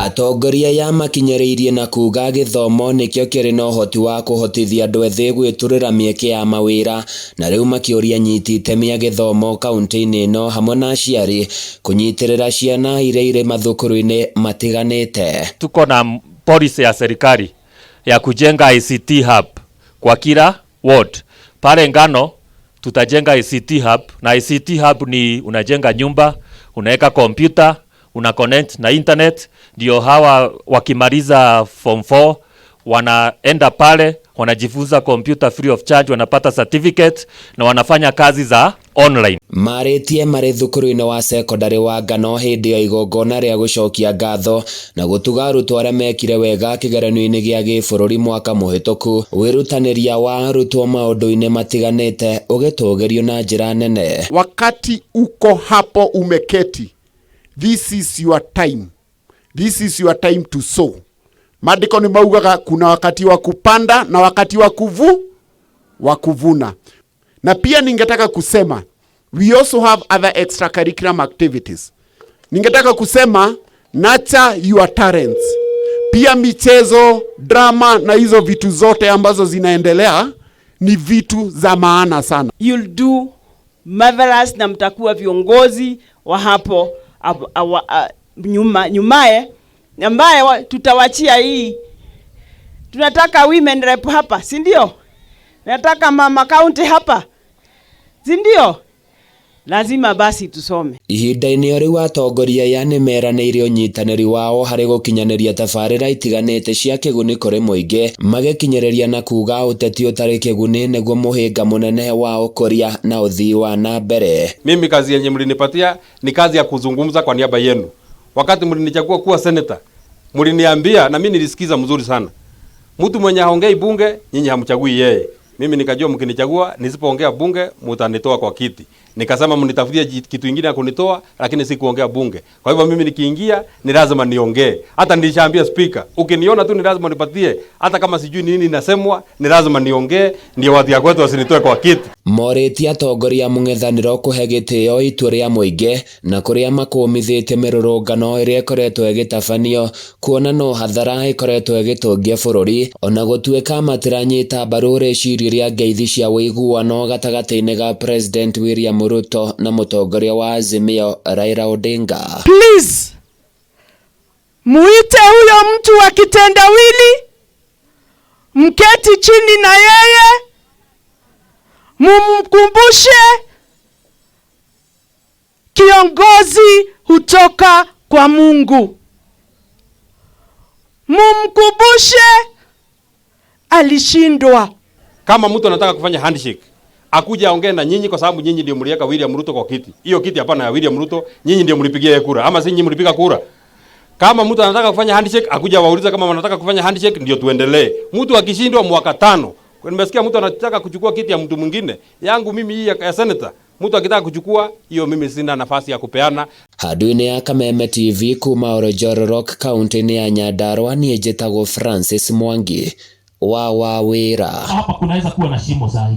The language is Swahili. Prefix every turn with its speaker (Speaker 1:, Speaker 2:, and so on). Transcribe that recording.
Speaker 1: Atongoria ya makinyereirie na kuga githomo nikio kiri na uhoti wa kuhotithia andu ethi gwiturira mieke ya mawira na riu makiuria nyiti itemi ya githomo kaunti-ini ino hamwe na aciari kunyitirira ciana iria iri mathukuru-ini matiganite.
Speaker 2: Tuko na policy ya serikali ya kujenga ICT hub kwa kila ward. Pale Ngano tutajenga ICT hub, na ICT hub ni unajenga nyumba, unaweka computer, una connect na internet, ndio hawa wakimaliza form 4 wanaenda pale wanajifunza computer free of charge, wanapata certificate na wanafanya kazi za online.
Speaker 1: Maritie mari thukuru-ini wa secondary wa Ngano hindi ya igongona ria gucokia ngatho na gutuga arutwo aria mekire wega kigeranio-ini gia gibururi mwaka muhituku. Wirutaniria wa arutwo maundu-ini matiganite ugitugerio na njira nene.
Speaker 3: Wakati uko hapo umeketi, this is your time. This is your time to sow. Maandiko ni maugaga kuna wakati wa kupanda na wakati wa kuvuna. Na pia ningetaka kusema we also have other extracurricular activities. Ningetaka kusema nurture your talents. Pia michezo, drama na hizo vitu zote ambazo zinaendelea ni vitu za maana sana.
Speaker 4: You'll do marvelous na mtakuwa viongozi wa hapo nyumaye ambaye tutawachia hii. Tunataka women rep hapa, si ndio? Nataka mama county hapa, si ndio? Lazima basi tusome.
Speaker 1: Ihinda-ini riu atongoria ya NIMERANIIRE unyitaniri wao hari gukinyaniria tabarira itiganite cia kiguni kuri muingi magikinyereria na kuga uteti utari kiguni niguo muhinga munene wa ukoria na uthii wa na mbere.
Speaker 5: Mimi kazi yenye mlinipatia ni kazi ya kuzungumza kwa niaba yenu. Wakati mlinichagua kuwa senator, mliniambia na mimi nilisikiza mzuri sana. Mtu mwenye haongei bunge, nyinyi hamchagui yeye. Mimi nikajua mkinichagua nisipoongea bunge mtanitoa kwa kiti. Nikasema mnitafutie kitu kingine ya kunitoa, lakini si kuongea bunge. Kwa hivyo mimi nikiingia ni lazima niongee. Hata nilishaambia spika, ukiniona tu ni lazima nipatie, hata kama sijui nini nasemwa, ni lazima niongee ndio watu ya kwetu wasinitoe kwa kiti.
Speaker 1: Moreti atongoria mung'ethaniro kuhe gitio itua ria muingi na kuria makumithite mirurungano iria ikoretwo igitabanio kuona no hathara ikoretwo igitungia bururi ona gutuika matiranyita mbaru riciria ria ngeithi cia wiguano gatagati-ini ga President William Ruto na mutongoria wa Azimio Raila Odinga.
Speaker 6: Please muite huyo mtu wa kitendawili, mketi chini na yeye, mumkumbushe kiongozi hutoka kwa Mungu. Mumkumbushe alishindwa.
Speaker 5: Kama mtu anataka kufanya handshake, akuja aongee na nyinyi kwa sababu nyinyi ndio mliweka William Ruto kwa kiti. Hiyo kiti hapana ya William Ruto, nyinyi ndio mlipigia kura ama si nyinyi mlipiga kura? Kama mtu anataka kufanya handshake, akuja wauliza kama wanataka kufanya handshake ndio tuendelee. Mtu akishindwa mwaka 5, nimesikia mtu anataka kuchukua kiti ya mtu mwingine. Yangu mimi hii ya senator, mtu akitaka kuchukua hiyo mimi sina nafasi ya kupeana.
Speaker 1: Hadui-ini ya Kameme TV kuuma OL-JORO kaunti-ini ya Nyandarua ni njitagwo Francis Mwangi wa Wawira.
Speaker 7: Hapa kunaweza kuwa na shimo zaidi.